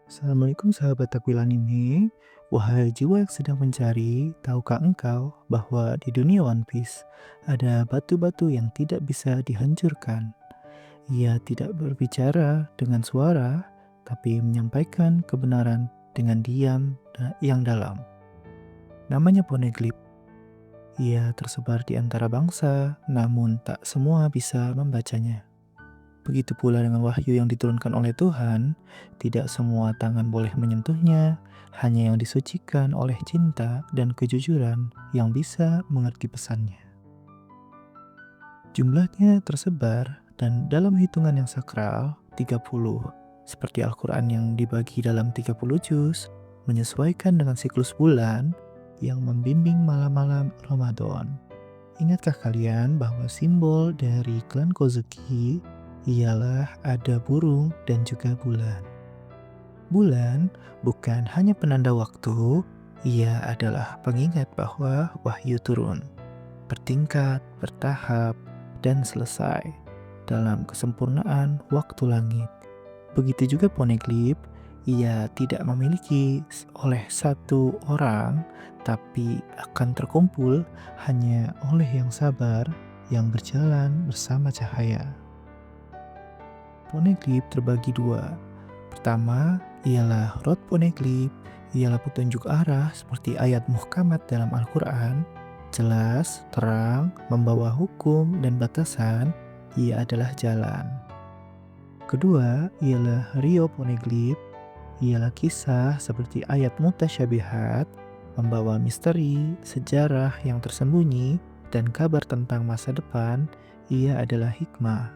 Assalamualaikum sahabat Takwil Anime. Wahai jiwa yang sedang mencari, tahukah engkau bahwa di dunia One Piece ada batu-batu yang tidak bisa dihancurkan? Ia tidak berbicara dengan suara, tapi menyampaikan kebenaran dengan diam yang dalam. Namanya Poneglyph. Ia tersebar di antara bangsa, namun tak semua bisa membacanya. Begitu pula dengan wahyu yang diturunkan oleh Tuhan, tidak semua tangan boleh menyentuhnya, hanya yang disucikan oleh cinta dan kejujuran yang bisa mengerti pesannya. Jumlahnya tersebar dan dalam hitungan yang sakral 30, seperti Al-Quran yang dibagi dalam 30 juz, menyesuaikan dengan siklus bulan yang membimbing malam-malam Ramadan. Ingatkah kalian bahwa simbol dari klan Kozuki ialah ada burung dan juga bulan. Bulan bukan hanya penanda waktu, ia adalah pengingat bahwa wahyu turun, bertingkat, bertahap, dan selesai dalam kesempurnaan waktu langit. Begitu juga Poneglyph, ia tidak memiliki oleh satu orang, tapi akan terkumpul hanya oleh yang sabar, yang berjalan bersama cahaya. Poneglyph terbagi dua. Pertama, ialah Road Poneglyph, ialah petunjuk arah seperti ayat muhkamat dalam Al-Quran, jelas, terang, membawa hukum dan batasan, ia adalah jalan. Kedua, ialah Rio Poneglyph, ialah kisah seperti ayat mutasyabihat, membawa misteri, sejarah yang tersembunyi, dan kabar tentang masa depan, ia adalah hikmah.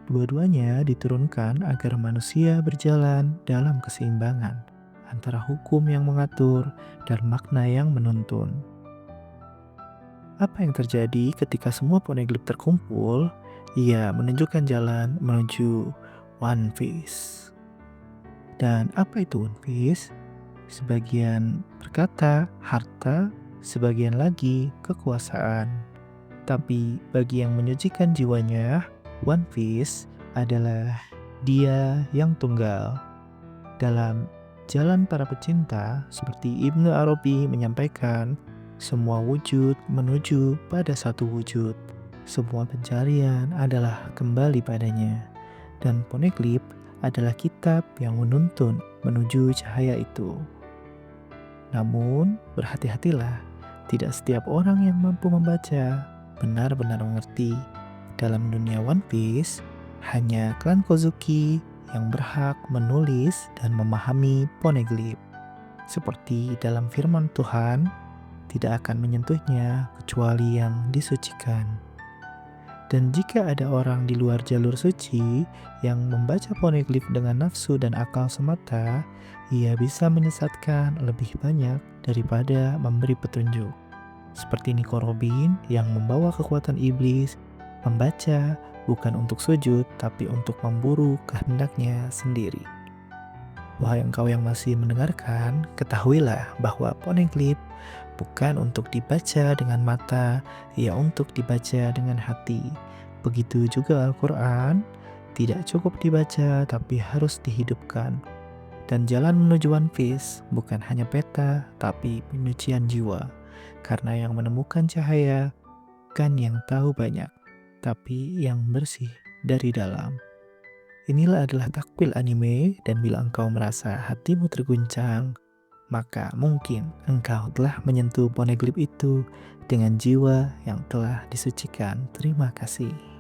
Dua-duanya diturunkan agar manusia berjalan dalam keseimbangan antara hukum yang mengatur dan makna yang menuntun. Apa yang terjadi ketika semua Poneglyph terkumpul? Ia menunjukkan jalan menuju One Piece. Dan apa itu One Piece? Sebagian berkata harta, sebagian lagi kekuasaan. Tapi bagi yang menyucikan jiwanya, One Piece adalah dia yang tunggal. Dalam jalan para pecinta, seperti Ibnu Arabi menyampaikan, semua wujud menuju pada satu wujud. Semua pencarian adalah kembali padanya. Dan Poneglyph adalah kitab yang menuntun menuju cahaya itu. Namun, berhati-hatilah, tidak setiap orang yang mampu membaca benar-benar mengerti. Dalam dunia One Piece, hanya klan Kozuki yang berhak menulis dan memahami Poneglyph. Seperti dalam firman Tuhan, tidak akan menyentuhnya kecuali yang disucikan. Dan jika ada orang di luar jalur suci yang membaca Poneglyph dengan nafsu dan akal semata, ia bisa menyesatkan lebih banyak daripada memberi petunjuk. Seperti Nico Robin yang membawa kekuatan iblis, membaca bukan untuk sujud, tapi untuk memburu kehendaknya sendiri. Wahai engkau yang masih mendengarkan, ketahuilah bahwa Poneglyph bukan untuk dibaca dengan mata, ia untuk dibaca dengan hati. Begitu juga Al-Quran, tidak cukup dibaca, tapi harus dihidupkan. Dan jalan menuju One Piece bukan hanya peta, tapi penyucian jiwa. Karena yang menemukan cahaya, bukan yang tahu banyak, tapi yang bersih dari dalam. Inilah adalah Takwil Anime, dan bila engkau merasa hatimu terguncang, maka mungkin engkau telah menyentuh Poneglyph itu dengan jiwa yang telah disucikan. Terima kasih.